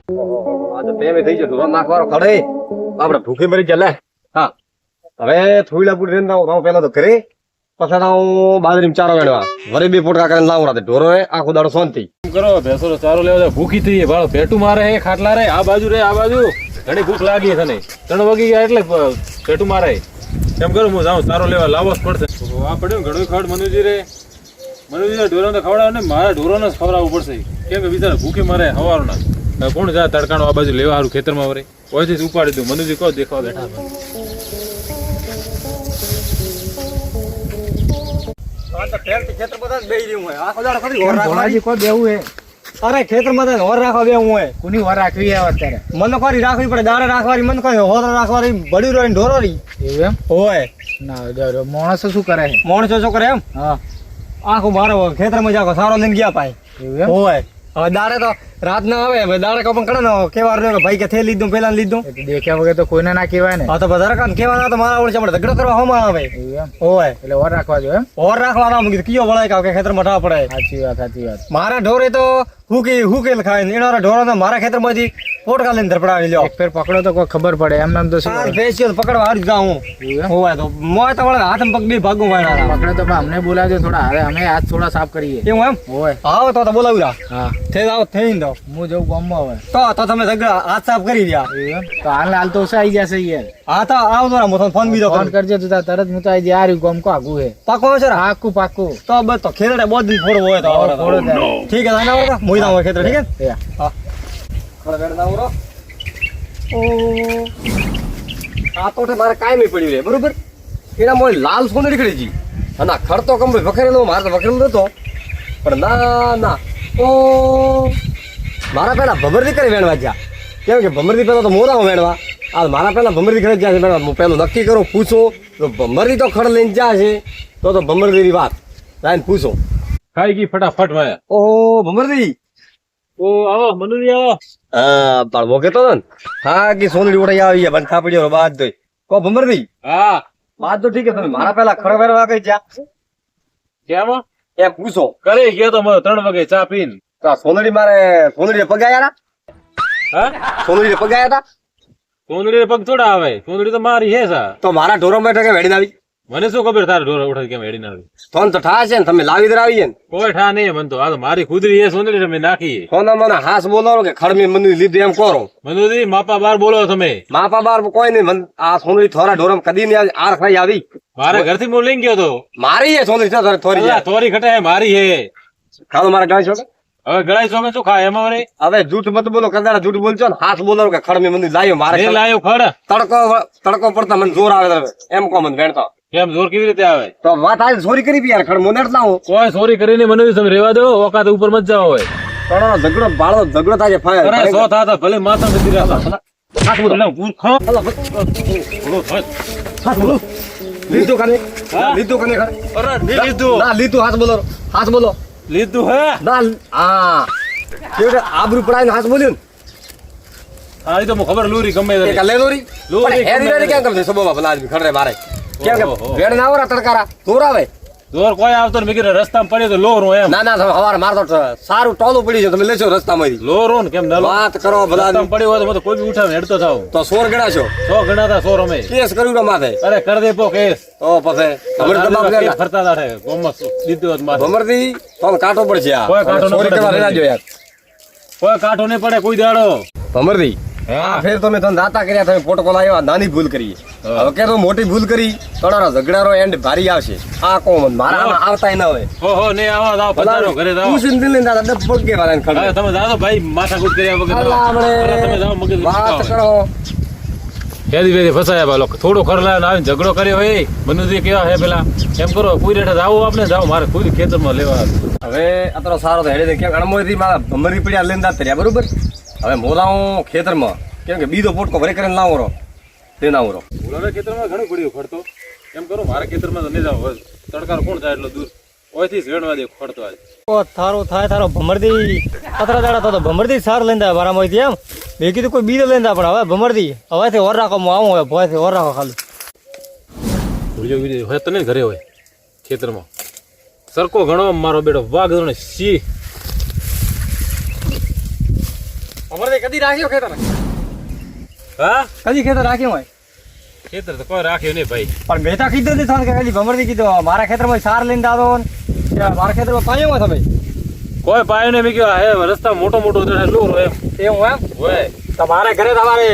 આ તો બે થઈ ગયો ઢોરો નાખવાનો ખડે આપણે ભૂખે મરી ગયા લે. હા હવે થોડીલા પૂરી રેન લાવું પેલા તો ઘરે પછી હું બાજરી ચારો વેણવા વરે બે પોટકા કરીને લાવું રાતે ઢોરો આખો દાડો શાંતિ કરો. ભેંસો ચારો લેવા ભૂખી થઈ ભાડો પેટું મારે હે ખાટલા રે આ બાજુ ઘણી ભૂખ લાગી છે ને 3 વાગી ગયા એટલે પેટું મારે એમ કરું હું જાઉં ચારો લેવા લાવવો જ પડશે. આ પડ્યું ઘણું ખડ મનુજી ઢોરોને ખવડાવે ને મારા ઢોરોને જ ખવડાવવું પડશે કેમ કે બિચારા ભૂખે મારે હવારના. કોણ જાય તડકાનો આ બાજુ લેવા સારું ખેતરમાં વરે ઓયથી ઉપાડી દઉં. મનુજી કહો દેખાવ બેઠા ખેતર બધા બેહી રહ્યું હોય આખો દાડો ખરી કોઈ બેવું હે? અરે ખેતર માં હોર રાખવા બેવું હોય. કોની વાર રાખવી હે અત્યારે? મને ખરી રાખવી પડે દાડે રાખવાની મને ખરી હોર રાખવાની બડ્યું રહી ઢોરો રહી એવું એમ હોય. ના માણસો શું કરે છે? માણસો શું કરે એમ હા આખું મારો ખેતર માં જાકો સારો લઈને ગયા પાય એવું એમ? હોય. હવે દાડે તો રાત ના આવે દાડે કપન કરે ને કેવા રહ્યો કે ભાઈ કે થે લીધું પેલા લીધું એ તો દેખ્યા વગર તો કોઈને ના કહેવાય ને. હા તો બધા કાન કેવા તો મારા ઓળશે આપણે ઝઘડો કરવા હોમાં આવે એવું એમ? હોય. એટલે વાર રાખવા જો એમ? હોર રાખવાના મૂકી કયો વળાય કે ખેતર માં ઠા પડે. સાચી વાત. મારા ઢોરે તો હુકેલ ખાય એના ઢોરો તો મારા ખેતર માંથી પોટકા લઈને ધરપડાવી લ્યો. એક ફેર પકડો તો કોઈ ખબર પડે એમ નામ તો શું કરે? સ્પેશિયલ પકડવા હારી જાઉં હોય તો મોય તો વળે હાથ પગ બી ભાગું વાળા પકડે તો પણ અમને બોલાવજો થોડા. હવે અમે હાથ થોડા સાફ કરીએ. એવું એમ હોય. આવો તો બોલાવી હા થઈ જાવ થઈ દો હું જઉં ગામમાં હવે. તો તમે ઝઘડા હાથ સાફ કરી રહ્યા. એવું એમ? તો હાલ તો ઓછા આવી જશે યાર. હા તો આવતો ને હું ફોન બીજો ફોન કરજો તું તરત હું તો આવી જાય. આ ગામ કો આગું હે. પાકો છે ને પાકું. તો બસ તો ખેતરે બહુ દિન થોડો હોય તો થોડો થાય. ઠીક है ना वो मुई ना खेतर ठीक है Yeah. हां थोड़ा बैठ ना वो ओ आ तो मारे काई में पड़ी रे बरोबर एना मोय लाल सोने નીકળી જી અને ખડ તો કમ વખરેલો માર તો વખરેલો તો પણ ના ઓ મારા પેલા ભમરદી કરે વેણવા ગયા કેમ કે ભમરદી પેલા તો મોરા વેણવા આ મારા પેલા ભમરદી કરે ગયા છે વેણવા હું પેલું નક્કી કરું પૂછો તો ભમરદી તો ખડ લઈને જા છે તો ભમરદીની વાત લાઈન પૂછો ખાઈ ગઈ ફટાફટ વાયા. ઓહો ભમરદી ઓ આવો મનુજી આવો. હા પાડવો કેતો ને હા કે સોનડી ઉડાઈ આવી બંધ થાપડ્યો બાદ દઈ કો ભમરદી હા બાદ તો ઠીક છે તમે મારા પેલા ખડવેરવા કઈ જા કેમ એમ પૂછો કરે ગયો તો 3 વાગે ચા પીને. તો સોનડી મારે સોનડી પગાયા હા સોનડી પગાયા હતા સોંદડી પગ થોડા આવે. સોંદડી તો મારી હે સા. તો મારા ઢોરો માટે કે વેડીને આવી મને શું ખબર તારે ઢોર ઉઠાડી કેમ હેડી ના આવી. ફોન તો ઠા છે ને તમે લાવી દે આવીએ ને કોઈ ઠા નહીં મન તો. આ તો મારી ખુદરી એ સોંદડી તમે નાખી. ફોન મને હાસ બોલો કે ખડમી મની લીધું એમ કરો મનુજી માપા બાર બોલો તમે. માપા બાર કોઈ નહીં આ સોનડી થોરા ઢોરમ કદી નહીં આવી આર ખાઈ આવી મારા ઘરથી હું લઈ ગયો તો. મારી હે સોનડી થોરી અલા, થોરી ખટે મારી હે. ખાલો મારા ગાય છો હવે ગળાઈ સોમે શું ખાય એમાં વળી? હવે જૂઠ મત બોલો કદાચ જૂઠ બોલજો ને હાથ બોલો કે ખડમી મંદિર લાવ્યો મારે એ લાયો ખડ. તડકો પડતા મને જોર આવે છે. એમ કો મને વેણતો કેમ જોર કેવી રીતે આવે? તો વાત આજે ચોરી કરી યાર ખડ મોનેટ લાવો કોઈ ચોરી કરીને મનુજી તમે રેવા દો. ઓકાત ઉપર મત જાવ હોય. તણો ઝઘડો બાળો ઝઘડો થાય ફાયર અરે સો થાતા ભલે માથા નથી રહેતા. હાથ બોલો હાથ બોલો લીધું કને લીધું કને ખડ અરે નહીં લીધું. ના લીધું હાથ બોલો લીધું હે. ના હા કેવડે આબરૂ પડાઈને હાથ બોલ્યો ને હા એ તો મને ખબર લૂરી ગમે તે. એક લે લોરી લોરી હેરી રે કેમ કરે સબોબા ભલા આદમી ખડરે મારે કેમ કે ઓહો. વેણ ના આવરા તડકારા દૂર આવે જોર કોઈ આવતો ને મેં કીધું રસ્તામાં પડ્યો તો લોરો એમ. ના તમે હવારે માર તો સારું ટોલું પડી છે તમે લેશો રસ્તામાંથી લોરો ને કેમ ન લો. વાત કરો ભલા આદમી. રસ્તામાં પડ્યો હોય તો મને કોઈ બી ઉઠાવે હેડતો થાવ. તો સોર ગણાશો 100 ગણાતા 100 રમે. કેસ કર્યું ને માથે અરે કર દે પો કેસ. તો પછી ખબર દબાવ લે કેસ ફરતા તારે ગોમસ દીધું હોત માથે. ભમરદી તો કાટો પડશે આ કોઈ કાંટો ન સોરી પડે. કરવા રહેજો યાર કોઈ કાંઠો નહીં પડે કોઈ દાડો. ભમરદી હા. ફેર તમે તને દાતા કર્યા તમે પ્રોટોકોલ આવ્યો આ નાની ભૂલ કરી હવે કે તો મોટી ભૂલ કરી તણારો ઝઘડારો એન્ડ ભારી આવશે આ કોમ મારા આમાં આવતાય ન હોય ઓહો ને આવો જાવ પધારો ઘરે જાવ. પૂછીને દિલ ને દાદા ડબ પગે વાળાને હવે ખબર તમે જાઓ ભાઈ માથાકૂટ કર્યા વગર અલા અરે આપણે તમે જાઓ મગજ વાત કરો કેદી વેદી ફસાયા બાલો થોડો ખરલા આવીને ઝઘડો કર્યો હોય મનુજી કેવા હે પેલા એમ કરો કોઈ રેઠે જાવ આપણે જાવ મારે કોઈ ખેતરમાં લેવા. હવે અત્યારે સારો તો હેડે કેમ અણમોયથી મારા ભમરી પડ્યા લઈને દાત કર્યા બરોબર હવે મોલાઓ ખેતરમાં કેમ કે બીજો પોટકો ભરી કરીને લાવો રો તે ના રો બોલાવે ખેતરમાં ઘણું પડ્યું ખડતો એમ કરો મારા ખેતરમાં તો નહીં જાવ તડકાર કોણ જાય એટલો દૂર ઓયથી જ વેણવા દે ખડતો આજ. ઓ થારો થાય થારો ભમરદી અતરા દાડા તો ભમરદી સાર લઈને મારા માંથી એમ મેં કીધું કોઈ બીજો લઈને પણ હવે ભમરદી હવેથી ઓર રાખો હું આવું હવે ભયથી ઓર રાખો ખાલી ભૂલ્યો વિડીયો હોય તો નહીં ઘરે હોય ખેતરમાં સરકો ઘણો મારો બેટો વાઘ ને સી અમારે કદી રાખ્યો ખેતર હા કદી ખેતર રાખ્યો હોય ખેતર તો કોઈ રાખ્યું નહીં ભાઈ. પણ મેં તો કીધું નથી કે કદી ભમરથી કીધું મારા ખેતરમાં સાર લઈને આવો ને મારા ખેતરમાં પાયો હોય તમે કોઈ પાયો નહીં. મેં કહ્યું હે રસ્તા મોટો મોટો લૂર એમ એવું એમ હોય. તમારા ઘરે તમારે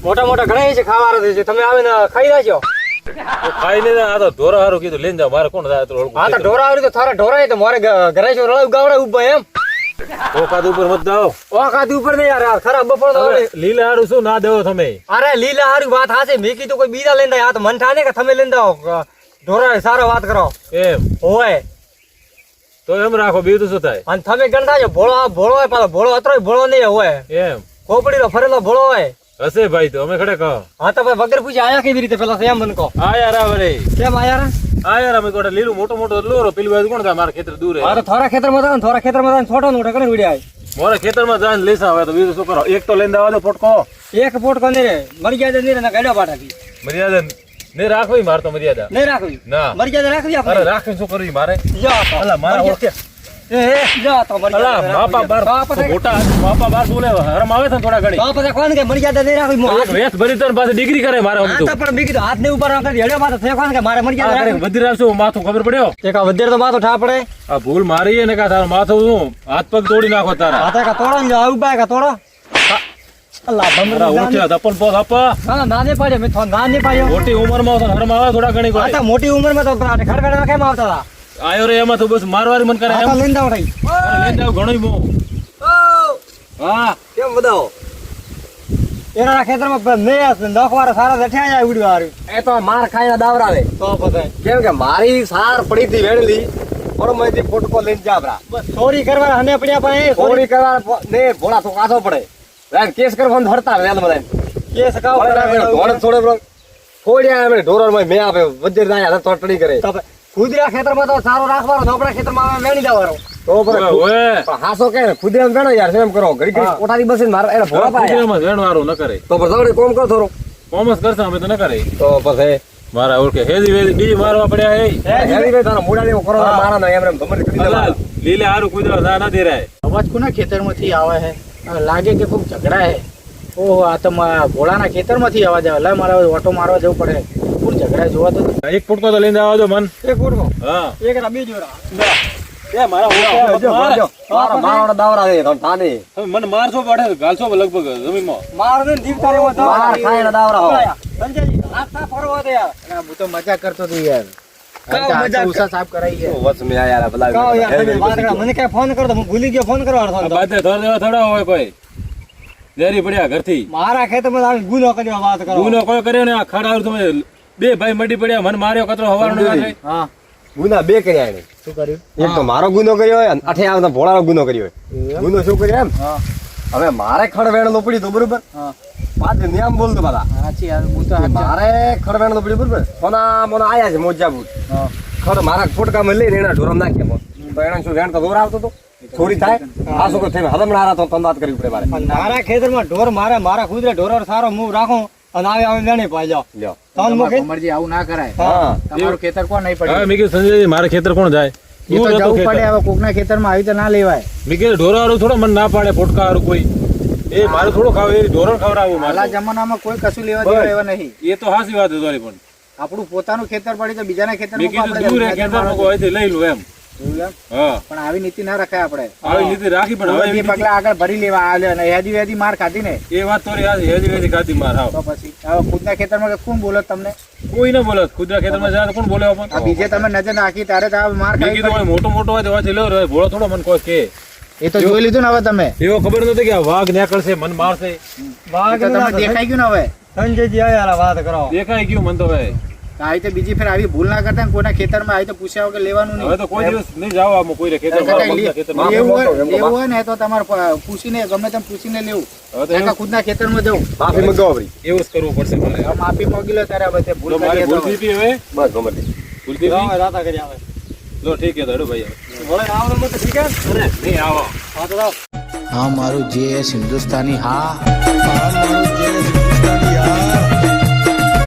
મોટા મોટા ઘણા છે ખાવાના છે તમે આવીને ખાઈ રાખ્યો તો ખાઈ નહીં જાય. આ તો ઢોરા હારું કીધું લઈને જાવ. મારે કોણ જાય તો ઓળખું. હા તો ઢોરા આવી તો થારા ઢોરા તો મારે ઘરે છો રળાવ ગાવડા ઉભા એમ ઓકાત ઉપર મત દાવ. ઓ કાદી ઉપર નહીં યાર ખરાબ બપોર તો હવે લીલા હારું શું ના દેવો તમે? અરે લીલા હારી વાત હાશે મેં કીધું કોઈ બીજા લઈને આ તો મન થાને કે તમે લઈને આવો ઢોરા સારો વાત કરો એમ હોય તો એમ રાખો. બીજું તો શું થાય? અને તમે ગણતા છો ભોળો ભોળો હોય પાછો ભોળો અતરો ભોળો નહીં હોય એમ ખોપડી નો ફરેલો ભોળો હોય હશે ભાઈ. તો અમે ખડે કહો હા તો ભાઈ વગર પૂછે આયા કેવી રીતે પેલા એમ મને કહો આ યાર આવે રે. કેમ આયા આ યાર અમે કોટા લીલું મોટો મોટો લોરો પેલી બાજુ કોણ થાય? મારા ખેતર દૂર હા તો થોડા ખેતરમાં જાવ થોડા ખેતરમાં જાવ છોટો નો ઠકણે વિડ્યા મારા ખેતરમાં જાય લેસા હવે તો બીજું શું કરો? એક તો લઈને દાવા દો પોટકો. એક પોટ કોને રે મર્યાદા નહીં ને ગાડ્યો પાટાકી મર્યાદા નહીં રાખવી મારે તો મર્યાદા નહીં રાખવી ના. મર્યાદા રાખવી અરે આપણે રાખવી શું કરવી મારે? જા તો અલા મારા ઓળખે. એ જા તો અલા મર્યાદા બાપા બાર મોટા બાપા બાર બોલે હરમ આવે છે ને થોડા ઘડી. તો પછી કોણ કે મર્યાદા નહીં રાખવી એક વેત ભરી તો પાસે ડિગ્રી કરે મારે આમ આ તો. તો પણ બીકી તો હાથ ને ઉપર રાખી હેડ્યો માથે ફેંકવાનું કે મારે મર્યાદા રાખવી વધી રાખશું માથું ખબર પડ્યો? તે કા વધેર તો માથું ઠા પડે આ ભૂલ મારી ને કા તારું માથું શું હાથ પગ તોડી નાખો તારા. હાથે કા તોડો ને આવું બાય કા તોડો અલ્લાહ તારા ભમરી ઓળખ્યા ધપન પોત આપા. ના ના ને પાડ્યો મેં થોડા ના ને પાડ્યો મોટી ઉંમરમાં છે ને હરમ આવે થોડા ઘણી આ કોઈ. તો મોટી ઉંમરમાં તો ખડખડ કેમ આવતા હતા આયો રે એમાં તો બસ મારવારી મન કરે આ એમ. તો લઈને આવ રહી લઈને જાવ ઘણું મો. હા કેમ બતાવો એના ખેતરમાં મેં નખવારે સારા દઠ્યા જાય ઉડ્યો હારું એ તો માર ખાઈને દાવરાવે તો પછી કેમ કે મારી સાર પડી હતી વેડલી પરમથી ફોટકો લઈને જાબરા બસ ચોરી કરવા હને પડ્યા પણ ચોરી કરવા ને ભોળા તો કાઢો પડે રાત કેસ કરવાનું હડતા રેલ બધા કેસ કાવ ધોણ છોડે બ્રો ફોડ્યા એમણે ઢોરરમાં મેં આપે વજર દાયા તો ટડી કરે ખુદરા ખેતરમાં તો સારો રાખવાનો નોપડા ખેતરમાં આવે વેણી જવાનો તો ઓએ પણ હાસો કે ખુદરા વેણો યાર એમ કરો ઘડી ઘડી કોઠારી બસીને મારે એને ભોળા પાયા કુદરામાં વેણવારું ન કરે. તો પછી દવડી કોમ કરો થોડો કોમર્સ કરશે અમે તો ન કરે. તો પછી મારા ઓળખે હેજી વેજી બીજી મારવા પડ્યા હે. હેરી ભાઈ તારા મોડા જેવો કરો મારા ના એમ ભમર કરી અલા, દેવા લીલે હારું કુદરા ના ના દેરાય. અવાજ કોના ખેતરમાંથી આવે છે હવે લાગે કે ખૂબ ઝઘડા છે. ઓહો આ તો ભોળાના ખેતરમાંથી અવાજ આવે. લે મારે હવે ઓટો મારવા જવું પડે. ખૂબ ઝઘડા જોવા તો એક ફૂટકો તો લઈને આવજો મન. એક ફૂટકો હા એક ના બીજો એ મારા ઓળખે મારો મારો દાવરા દે તો તાને તમે મને મારશો પડે ગાલશો લગભગ જમીનમાં. માર ને દીવતા રેવો માર ખાયના દાવરા હો સંજયજી હાથ ના ફરવા દે યાર અને હું તો મજા કરતો હતો યાર. કાં આ મજાક તો ઉષા સાફ કરાઈ છે. વસ મે આયા ભલા કાવ યાર વાત કરા મને કઈ ફોન કરતો હું ભૂલી ગયો ફોન કરવાનો આ હતો બાદે ધોર દેવા થોડા હોય કોઈ. દેરી પડ્યા ઘરથી. મારા ખેતરમાં આવી ગુનો કર્યો વાત કરો ગુનો કોઈ કર્યો ને આ ખાડા તમે બે ભાઈ મડી પડ્યા મને માર્યો કતરો હવારનો વાગે. હા ગુના બે કર્યા એને શું કર્યું? એક તો મારો ગુનો કર્યો હોય અને અઠે આવતા ભોળાનો ગુનો કર્યો હોય ગુનો શું કર્યો એમ હા હવે મારે ખડવેણ નો પડી તો બરોબર હા પાછ નિયમ બોલતો બધા સાચી યાર હું તો સાચી. મારે ખડવેણ નો પડી બરોબર સોના મોના આયા છે મોજાબુર હા ખડ મારા ફોટકામાં લઈને એના ઢોરમ નાખ્યા તો એને શું વેણ તો દોર આવતો તો થોડી થાય આ શું થઈ હલમણારા તો તંદાત કરવી પડે મારે મારા ખેતરમાં ઢોર મારે મારા ખુદરે ઢોર સારો મૂવ રાખું અને આવે આવે વેણી પાઈ જાવ લ્યો તન મૂકી કમરજી આવું ના કરાય. હા તમારું ખેતર કોણ નહીં હવે પડ્યું? મેં કીધું સંજયજી મારે ખેતર કોણ જાય? એ તો જવું પડે. હવે કોકના ખેતરમાં આવી તો ના લેવાય. મેં કીધું ઢોરો હારું થોડો મને ના પાડે ફોટકા હારું કોઈ. એ મારે થોડું ખાવ એ ઢોરણ ખવડાવવું હાલા મારે. જમાનામાં કોઈ કશું લેવા દેવા એવા નહીં. એ તો હાસી વાત હતી પણ આપણું પોતાનું ખેતર પડે તો બીજાના ખેતર મેં કીધું દૂર હે ખેતર મૂકો અહીંથી લઈ લો એમ. હા પણ આવી નીતિ ના રખાય આપણે. આવી નીતિ રાખી પણ હવે બે એવી પગલા આગળ ભરી લેવા આ લે અને હેદી વેદી માર ખાધી ને એ વાત તો યાદ હેજી વેજી ખાધી માર હાવ. તો પછી હવે ખુદના ખેતરમાં કે કોણ બોલો તમને? કોઈ ન બોલે ખુદરા ખેતરમાં જાય તો કોણ બોલે આ પણ બીજે તમે નજર નાખી ત્યારે તો આ માર મેં ખાઈ કીધું ભાઈ મોટો મોટો હોય તો વાંચી લો રે ભોળો થોડો મને કોઈ કે એ તો જોઈ લીધું ને હવે તમે. એવો ખબર નથી કે આ વાઘ નીકળશે મને મારશે. એ તો તમને દેખાઈ ગયું ને હવે. સંજયજી આયા વાત કરો દેખાઈ ગયું મને તો હવે. આવી તો બીજી ફેર આવી ભૂલ ના કરતા ને કોઈના ખેતરમાં આવી તો પૂછ્યા વગર લેવાનું હવે તો કોઈ દિવસ નહીં જાવ આમ કોઈ ખેતરમાં. લેવું હોય ને તો તમારે પૂછીને ગમે તેમ પૂછીને લેવું. કાકા ખુદના ખેતરમાં જવું. માફી મંગાવો ભાઈ એવું જ કરવું પડશે મારે. હવે માફી માંગી લો ત્યારે હવે તે ભૂલ તો મારે કરી ભૂલ તો થઈ હતી હવે બસ ગમે તે ભૂલ થઈ હતી? રાતા કરી આવે લો ઠીક છે તો હેડો ભાઈ વળે આવવાનું મત ઠીક હે અરે નહીં આવો. હા તો હા મારું જે હિન્દુસ્તાની હા મારું જે હિન્દુસ્તાની યાર